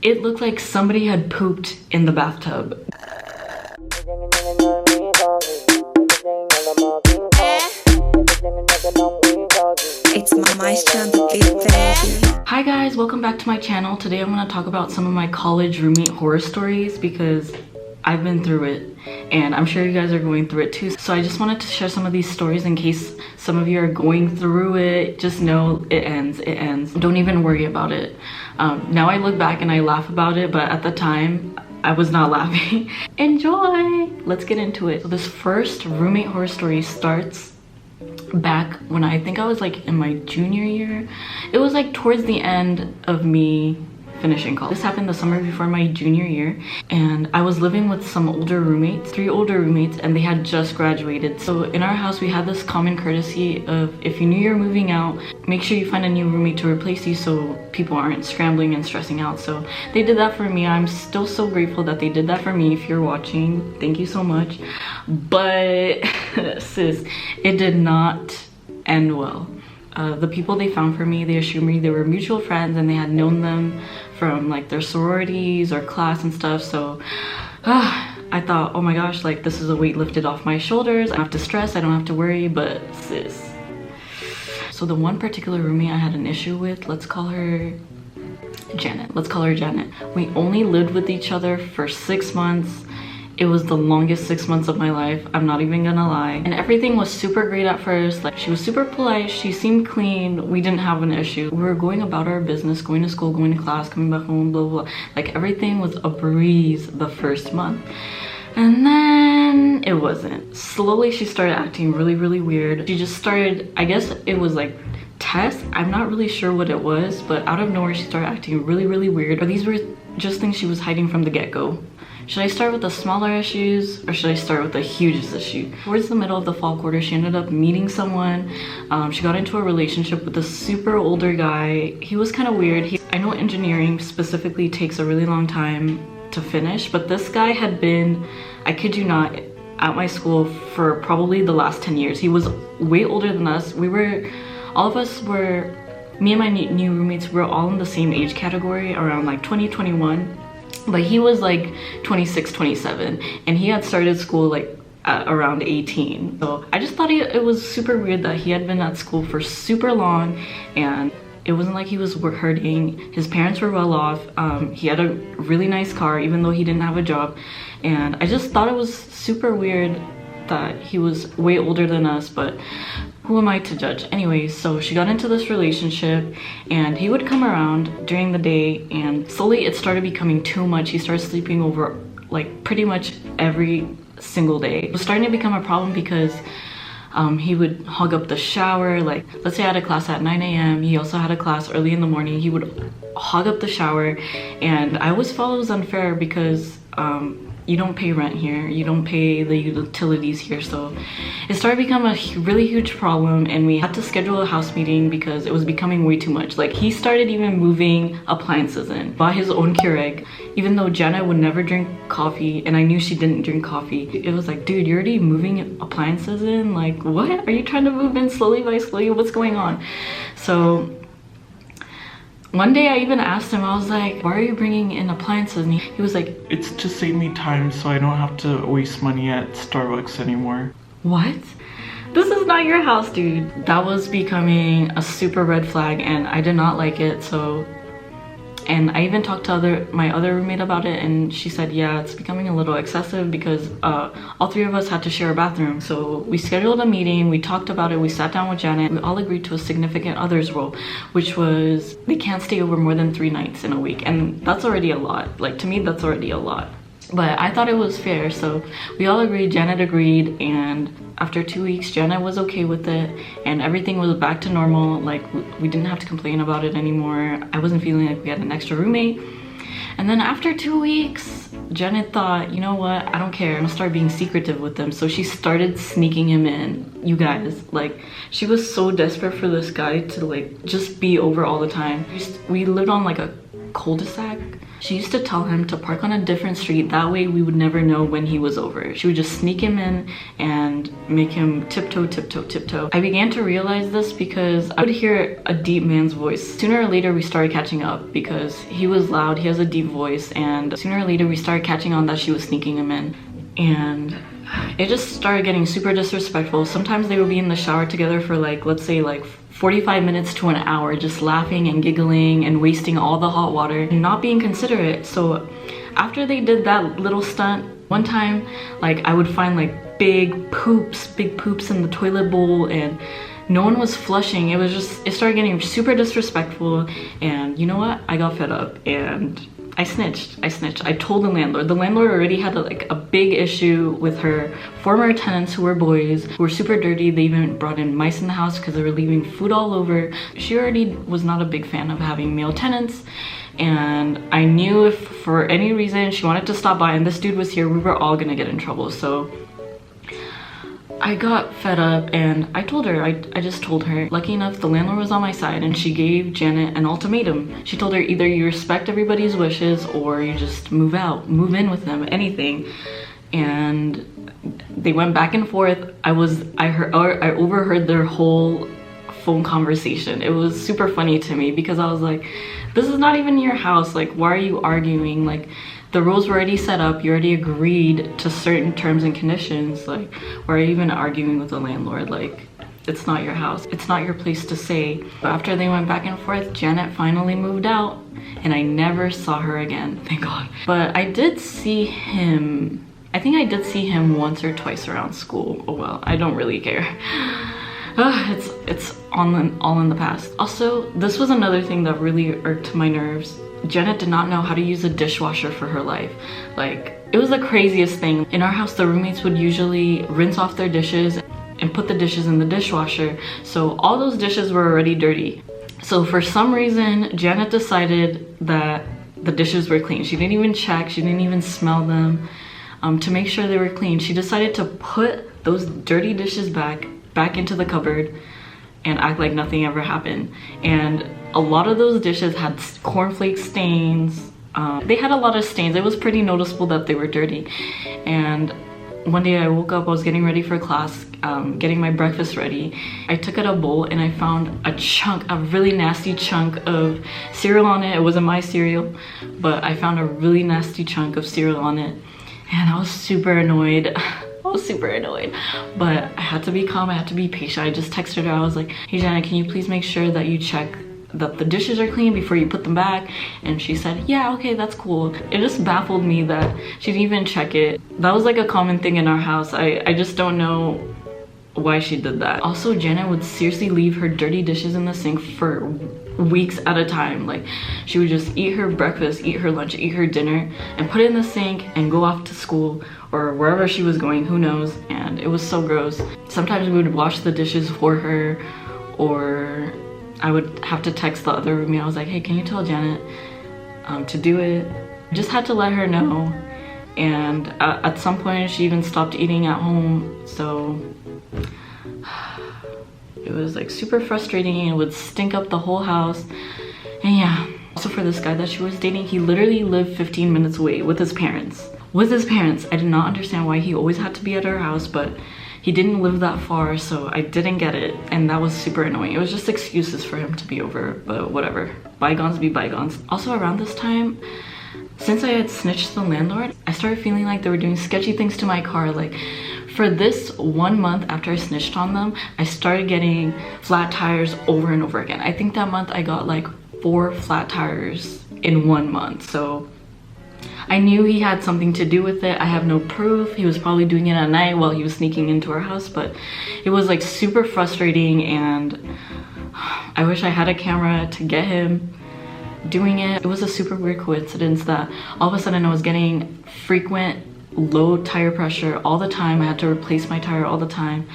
It looked like somebody had pooped in the bathtub. It's Maestro on the beat, baby. Hi guys, welcome back to my channel. Today I'm going to talk about some of my college roommate horror stories because I've been through it and I'm sure you guys are going through it too. So I just wanted to share some of these stories in case some of you are going through it. Just know it ends. Don't even worry about it. Now I look back and I laugh about it, but at the time I was not laughing. Enjoy! Let's get into it. So this first roommate horror story starts back when I think I was like in my junior year. It was like towards the end of me finishing college. This happened the summer before my junior year, and I was living with some older roommates, 3 older roommates, and they had just graduated. So in our house we had this common courtesy of, if you knew you're moving out, make sure you find a new roommate to replace you so people aren't scrambling and stressing out. So they did that for me. I'm still so grateful that they did that for me. If you're watching, thank you so much. But sis, it did not end well. The people they found for me, they assured me they were mutual friends and they had known them from like their sororities or class and stuff. So I thought, oh my gosh, like this is a weight lifted off my shoulders. I don't have to stress, I don't have to worry. But sis, so the one particular roommate I had an issue with, let's call her Janet. We only lived with each other for 6 months. It was the longest 6 months of my life, I'm not even gonna lie. And everything was super great at first. Like, she was super polite, she seemed clean, we didn't have an issue. We were going about our business, going to school, going to class, coming back home, blah, blah, blah. Like, everything was a breeze the first month. And then it wasn't. Slowly, she started acting really weird. She just started, I guess it was like tests, I'm not really sure what it was, but out of nowhere, she started acting really weird. Or these were just things she was hiding from the get-go. Should I start with the smaller issues or should I start with the hugest issue? Towards the middle of the fall quarter, she ended up meeting someone. She got into a relationship with a super older guy. He was kind of weird. I know engineering specifically takes a really long time to finish, but this guy had been, I kid you not, at my school for probably the last 10 years. He was way older than us. All of us were, me and my new roommates were all in the same age category, around like 20, 21. But he was like 26, 27, and he had started school like at around 18. So I just thought it was super weird that he had been at school for super long, and it wasn't like he was hurting. His parents were well off. He had a really nice car, even though he didn't have a job. And I just thought it was super weird that he was way older than us, but who am I to judge? Anyway, so she got into this relationship and he would come around during the day, and slowly it started becoming too much. He started sleeping over like pretty much every single day. It was starting to become a problem because he would hog up the shower. Like, let's say I had a class at 9 a.m. He also had a class early in the morning. He would hog up the shower, and I always felt it was unfair because you don't pay rent here, you don't pay the utilities here. So it started to become a really huge problem, and we had to schedule a house meeting because it was becoming way too much. Like, he started even moving appliances in, bought his own Keurig, even though Jenna would never drink coffee and I knew she didn't drink coffee. It was like, dude, you're already moving appliances in? Like, what? Are you trying to move in slowly by slowly? What's going on? So one day I even asked him, I was like, why are you bringing in appliances? And he was like, it's to save me time so I don't have to waste money at Starbucks anymore. What? This is not your house, dude. That was becoming a super red flag and I did not like it. So, and I even talked to my other roommate about it, and she said, yeah, it's becoming a little excessive because all 3 of us had to share a bathroom. So we scheduled a meeting, we talked about it, we sat down with Janet, we all agreed to a significant others rule, which was they can't stay over more than 3 nights in a week. And that's already a lot. Like, to me, that's already a lot. But I thought it was fair, so we all agreed, Janet agreed, and after 2 weeks, Janet was okay with it, and everything was back to normal. Like, we didn't have to complain about it anymore. I wasn't feeling like we had an extra roommate. And then after 2 weeks, Janet thought, you know what, I don't care, I'm gonna start being secretive with them. So she started sneaking him in. You guys, like, she was so desperate for this guy to like just be over all the time. We lived on like a cul-de-sac, She used to tell him to park on a different street, that way we would never know when he was over. She would just sneak him in and make him tiptoe, tiptoe, tiptoe. I began to realize this because I would hear a deep man's voice. Sooner or later we started catching up because he was loud, he has a deep voice, and sooner or later we started catching on that she was sneaking him in. And it just started getting super disrespectful. Sometimes they would be in the shower together for like, let's say like 45 minutes to an hour, just laughing and giggling and wasting all the hot water and not being considerate. So after they did that little stunt, one time, like I would find like big poops in the toilet bowl and no one was flushing. It started getting super disrespectful, and you know what? I got fed up and I snitched. I told the landlord. The landlord already had a big issue with her former tenants who were boys, who were super dirty. They even brought in mice in the house because they were leaving food all over. She already was not a big fan of having male tenants, and I knew if for any reason she wanted to stop by and this dude was here, we were all gonna get in trouble. So I got fed up and I told her, I just told her. Lucky enough, the landlord was on my side and she gave Janet an ultimatum. She told her either you respect everybody's wishes or you just move out, move in with them, anything. And they went back and forth. I overheard their whole phone conversation. It was super funny to me because I was like, this is not even your house. Like, why are you arguing? Like, the rules were already set up. You already agreed to certain terms and conditions. Like, why are you even arguing with the landlord? Like, it's not your house. It's not your place to say. But after they went back and forth, Janet finally moved out and I never saw her again, thank God. But I did see him, I think I did see him once or twice around school. Oh well, I don't really care. It's all in the past. Also, this was another thing that really irked my nerves. Janet did not know how to use a dishwasher for her life. Like, it was the craziest thing. In our house, the roommates would usually rinse off their dishes and put the dishes in the dishwasher. So all those dishes were already dirty. So for some reason, Janet decided that the dishes were clean. She didn't even check, she didn't even smell them to make sure they were clean. She decided to put those dirty dishes back into the cupboard and act like nothing ever happened. And a lot of those dishes had cornflake stains. They had a lot of stains. It was pretty noticeable that they were dirty. And one day I woke up, I was getting ready for class, getting my breakfast ready. I took out a bowl and I found a really nasty chunk of cereal on it. It wasn't my cereal, but I found a really nasty chunk of cereal on it. And I was super annoyed. But I had to be calm, I had to be patient. I just texted her, I was like, hey Janet, can you please make sure that you check that the dishes are clean before you put them back? And she said, yeah, okay, that's cool. It just baffled me that she didn't even check it. That was like a common thing in our house. I just don't know why she did that. Also, Janet would seriously leave her dirty dishes in the sink for weeks at a time. Like, she would just eat her breakfast, eat her lunch, eat her dinner, and put it in the sink and go off to school or wherever she was going, who knows. And it was so gross. Sometimes we would wash the dishes for her, or I would have to text the other roommate. I was like, hey, can you tell Janet to do it? Just had to let her know. And at some point she even stopped eating at home, so it was like super frustrating and it would stink up the whole house. And yeah, also for this guy that she was dating, he literally lived 15 minutes away with his parents. I did not understand why he always had to be at our house, but he didn't live that far, so I didn't get it, and that was super annoying. It was just excuses for him to be over, but whatever. Bygones be bygones. Also around this time, since I had snitched the landlord, I started feeling like they were doing sketchy things to my car. Like, for this 1 month after I snitched on them, I started getting flat tires over and over again. I think that month I got like 4 flat tires in 1 month. So I knew he had something to do with it. I have no proof. He was probably doing it at night while he was sneaking into our house, but it was like super frustrating, and I wish I had a camera to get him doing it. It was a super weird coincidence that all of a sudden I was getting frequent low tire pressure all the time. I had to replace my tire all the time.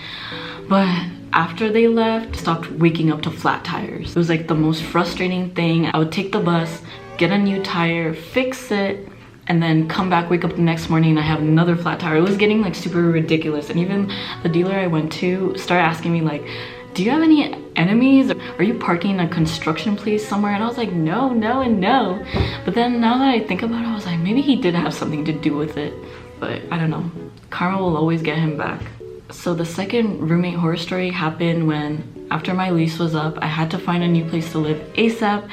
But after they left, I stopped waking up to flat tires. It was like the most frustrating thing. I would take the bus, get a new tire, fix it, and then come back, wake up the next morning and I have another flat tire. It was getting like super ridiculous. And even the dealer I went to started asking me like, do you have any enemies? Are you parking in a construction place somewhere? And I was like, no, no, and no. But then now that I think about it, I was like, maybe he did have something to do with it. But I don't know. Karma will always get him back. So the second roommate horror story happened when, after my lease was up, I had to find a new place to live ASAP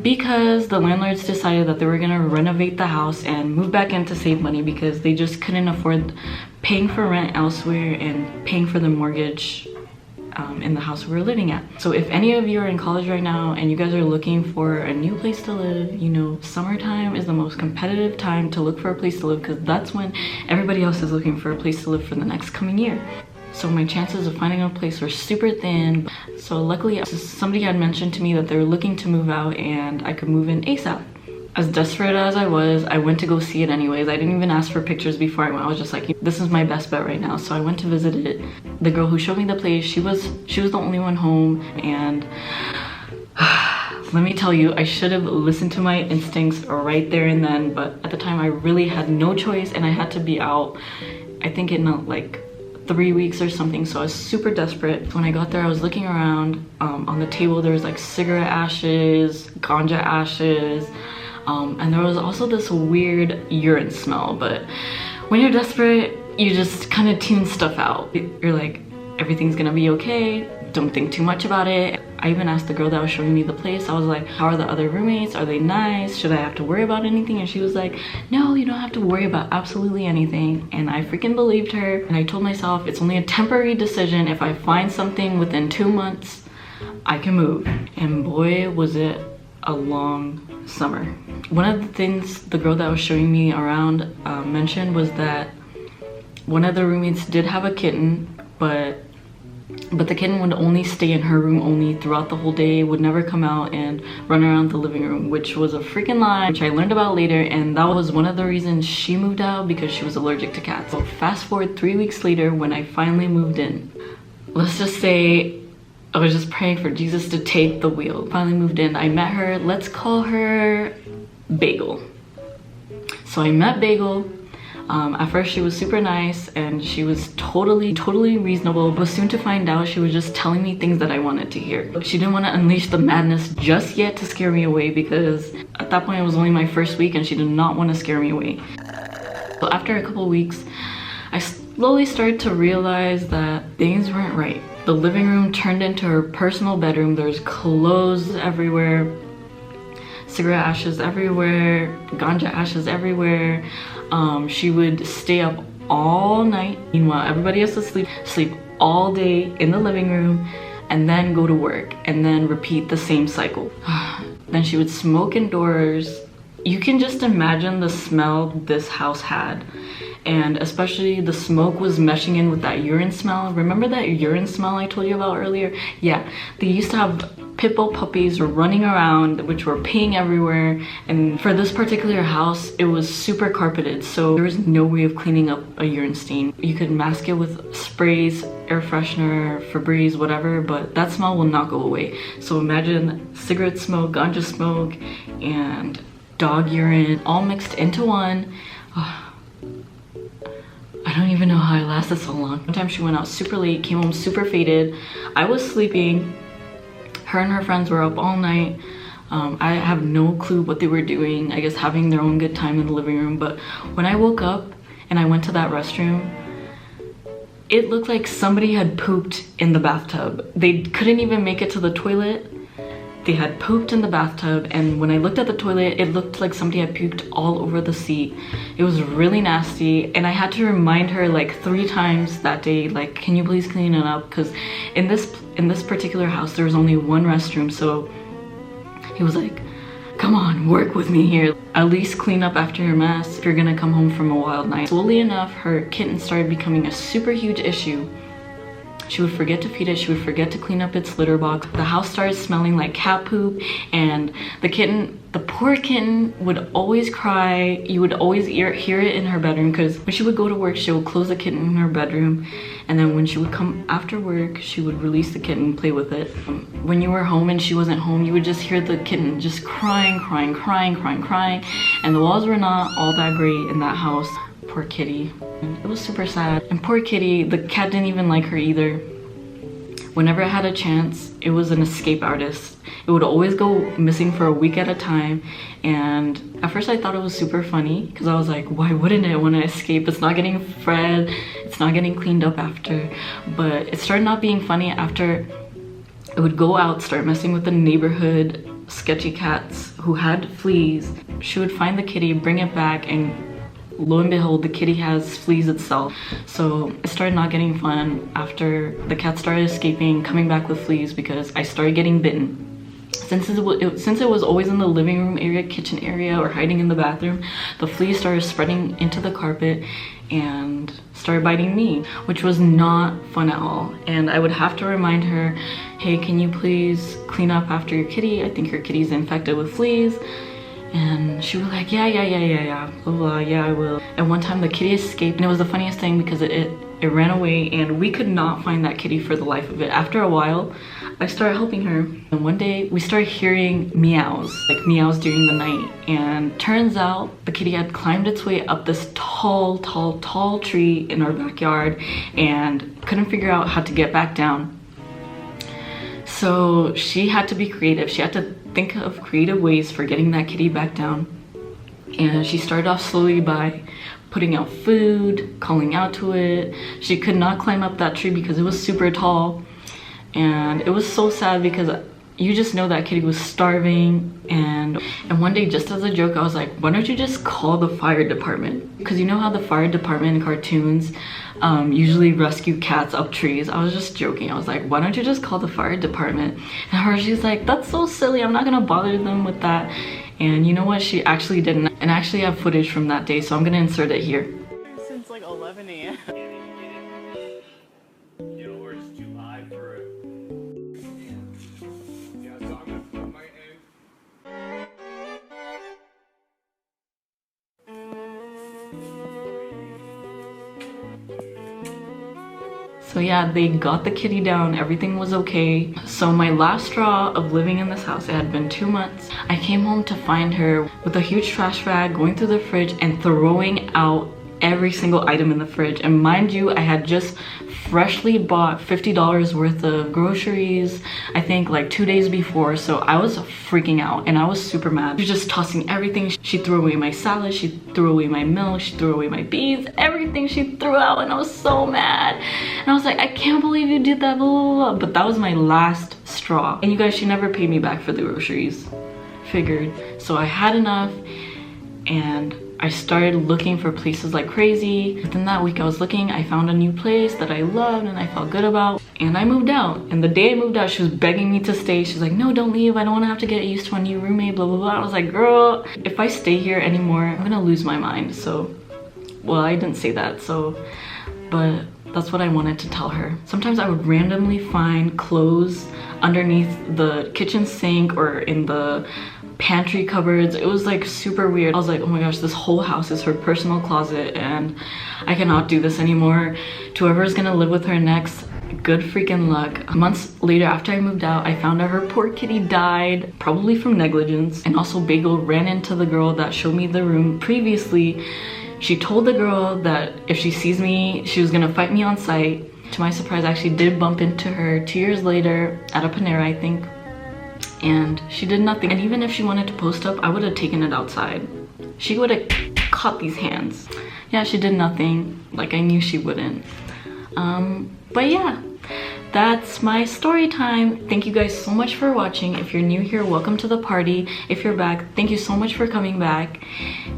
because the landlords decided that they were gonna renovate the house and move back in to save money because they just couldn't afford paying for rent elsewhere and paying for the mortgage in the house we were living at. So if any of you are in college right now and you guys are looking for a new place to live, you know, summertime is the most competitive time to look for a place to live because that's when everybody else is looking for a place to live for the next coming year. So my chances of finding a place were super thin. So luckily somebody had mentioned to me that they were looking to move out and I could move in ASAP. As desperate as I was, I went to go see it anyways. I didn't even ask for pictures before I went. I was just like, this is my best bet right now. So I went to visit it. The girl who showed me the place, she was the only one home, and let me tell you, I should have listened to my instincts right there and then, but at the time I really had no choice and I had to be out, I think in like 3 weeks or something, so I was super desperate. When I got there, I was looking around. On the table there was like cigarette ashes, ganja ashes, and there was also this weird urine smell. But when you're desperate, you just kind of tune stuff out. You're like, everything's gonna be okay, don't think too much about it. I even asked the girl that was showing me the place, I was like, how are the other roommates? Are they nice? Should I have to worry about anything? And she was like, no, you don't have to worry about absolutely anything. And I freaking believed her. And I told myself, it's only a temporary decision. If I find something within 2 months, I can move. And boy, was it a long summer. One of the things the girl that was showing me around mentioned was that one of the roommates did have a kitten, but the kitten would only stay in her room only throughout the whole day, would never come out and run around the living room, which was a freaking lie, which I learned about later, and that was one of the reasons she moved out, because she was allergic to cats. So fast forward 3 weeks later when I finally moved in. Let's just say I was just praying for Jesus to take the wheel. Finally moved in, I met her, let's call her Bagel. So I met Bagel. At first she was super nice and she was totally reasonable, but soon to find out she was just telling me things that I wanted to hear. She didn't want to unleash the madness just yet to scare me away, because at that point it was only my first week and she did not want to scare me away. So after a couple weeks, I slowly started to realize that things weren't right. The living room turned into her personal bedroom. There's clothes everywhere, cigarette ashes everywhere, ganja ashes everywhere. She would stay up all night. Meanwhile, everybody has to sleep all day in the living room and then go to work and then repeat the same cycle. Then she would smoke indoors. You can just imagine the smell this house had. And especially the smoke was meshing in with that urine smell. Remember that urine smell I told you about earlier? Yeah, they used to have pit bull puppies running around, which were peeing everywhere. And for this particular house, it was super carpeted, so there was no way of cleaning up a urine stain. You could mask it with sprays, air freshener, Febreze, whatever, but that smell will not go away. So imagine cigarette smoke, ganja smoke, and dog urine all mixed into one. I don't even know how I lasted so long. One time she went out super late, came home super faded. I was sleeping. Her and her friends were up all night. I have no clue what they were doing. I guess having their own good time in the living room. But when I woke up and I went to that restroom, it looked like somebody had pooped in the bathtub. They couldn't even make it to the toilet. They had pooped in the bathtub, and when I looked at the toilet, it looked like somebody had puked all over the seat. It was really nasty, and I had to remind her like 3 times that day, like, can you please clean it up? Because in this particular house, there was only one restroom, so he was like, come on, work with me here. At least clean up after your mess if you're gonna come home from a wild night. Slowly enough, her kitten started becoming a super huge issue. She would forget to feed it, she would forget to clean up its litter box. The house started smelling like cat poop, and the poor kitten would always cry. You would always hear it in her bedroom, because when she would go to work, she would close the kitten in her bedroom, and then when she would come after work, she would release the kitten and play with it. When you were home and she wasn't home, you would just hear the kitten just crying, and the walls were not all that great in that house. Poor kitty. It was super sad. And poor kitty, the cat didn't even like her either. whenever I had a chance, it was an escape artist. It would always go missing for a week at a time, and at first I thought it was super funny because I was like, why wouldn't it want to escape? It's not getting fed, it's not getting cleaned up after. But it started not being funny after it would go out, start messing with the neighborhood sketchy cats who had fleas. She would find the kitty, bring it back, and lo and behold, the kitty has fleas itself. So it started not getting fun after the cat started escaping, coming back with fleas because I started getting bitten. Since it was always in the living room area, kitchen area, or hiding in the bathroom, the fleas started spreading into the carpet and started biting me, which was not fun at all. And I would have to remind her, hey, can you please clean up after your kitty? I think your kitty's infected with fleas. And she was like, yeah, blah, blah, yeah, I will. And one time the kitty escaped, and it was the funniest thing because it ran away, and we could not find that kitty for the life of it. After a while, I started helping her, and one day we started hearing meows, like meows during the night. And turns out the kitty had climbed its way up this tall tree in our backyard and couldn't figure out how to get back down. So she had to be creative. She had to think of creative ways for getting that kitty back down. And she started off slowly by putting out food, calling out to it. She could not climb up that tree because it was super tall. And it was so sad because you just know that kitty was starving. And one day, just as a joke, I was like, why don't you just call the fire department? Because you know how the fire department in cartoons usually rescue cats up trees. I was just joking. I was like, why don't you just call the fire department? And she's like, that's so silly. I'm not gonna bother them with that. And you know what? She actually didn't. And I actually have footage from that day, so I'm gonna insert it here. Since like 11 a.m. You know, or it's too high for it. Yeah, so I'm gonna put my egg. So yeah, they got the kitty down, everything was okay. So my last straw of living in this house, it had been 2 months. I came home to find her with a huge trash bag, going through the fridge and throwing out every single item in the fridge. And mind you, I had just freshly bought $50 worth of groceries, I think like 2 days before. So I was freaking out and I was super mad. She was just tossing everything. She threw away my salad, she threw away my milk, she threw away my beans, everything she threw out, and I was so mad. And I was like, I can't believe you did that, blah, blah, blah. But that was my last straw. And you guys, she never paid me back for the groceries. Figured. So I had enough, and I started looking for places like crazy. Within that week I was looking, I found a new place that I loved and I felt good about, and I moved out. And the day I moved out, she was begging me to stay. She's like, no, don't leave. I don't want to have to get used to a new roommate, blah, blah, blah. I was like, girl, if I stay here anymore, I'm gonna lose my mind. So, well, I didn't say that, so, but that's what I wanted to tell her. Sometimes I would randomly find clothes underneath the kitchen sink or in the pantry cupboards. It was like super weird. I was like, oh my gosh, this whole house is her personal closet and I cannot do this anymore. To whoever's gonna live with her next, good freaking luck. Months later, after I moved out, I found out her poor kitty died, probably from negligence. And also Bagel ran into the girl that showed me the room previously. She told the girl that if she sees me, she was gonna fight me on sight. To my surprise, I actually did bump into her 2 years later at a Panera, I think. And she did nothing. And even if she wanted to post up, I would have taken it outside. She would have caught these hands. Yeah, she did nothing. Like I knew she wouldn't. But yeah, that's my story time. Thank you guys so much for watching. If you're new here, welcome to the party. If you're back, thank you so much for coming back.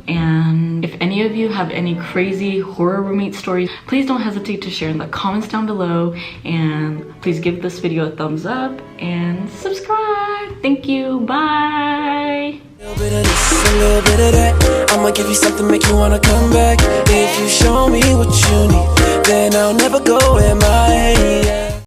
And if any of you have any crazy horror roommate stories, please don't hesitate to share in the comments down below. And please give this video a thumbs up and subscribe. Thank you. Bye. A little bit of this, a little bit of that. I'ma give you something, make you wanna come back. If you show me what you need, then I'll never go MIA.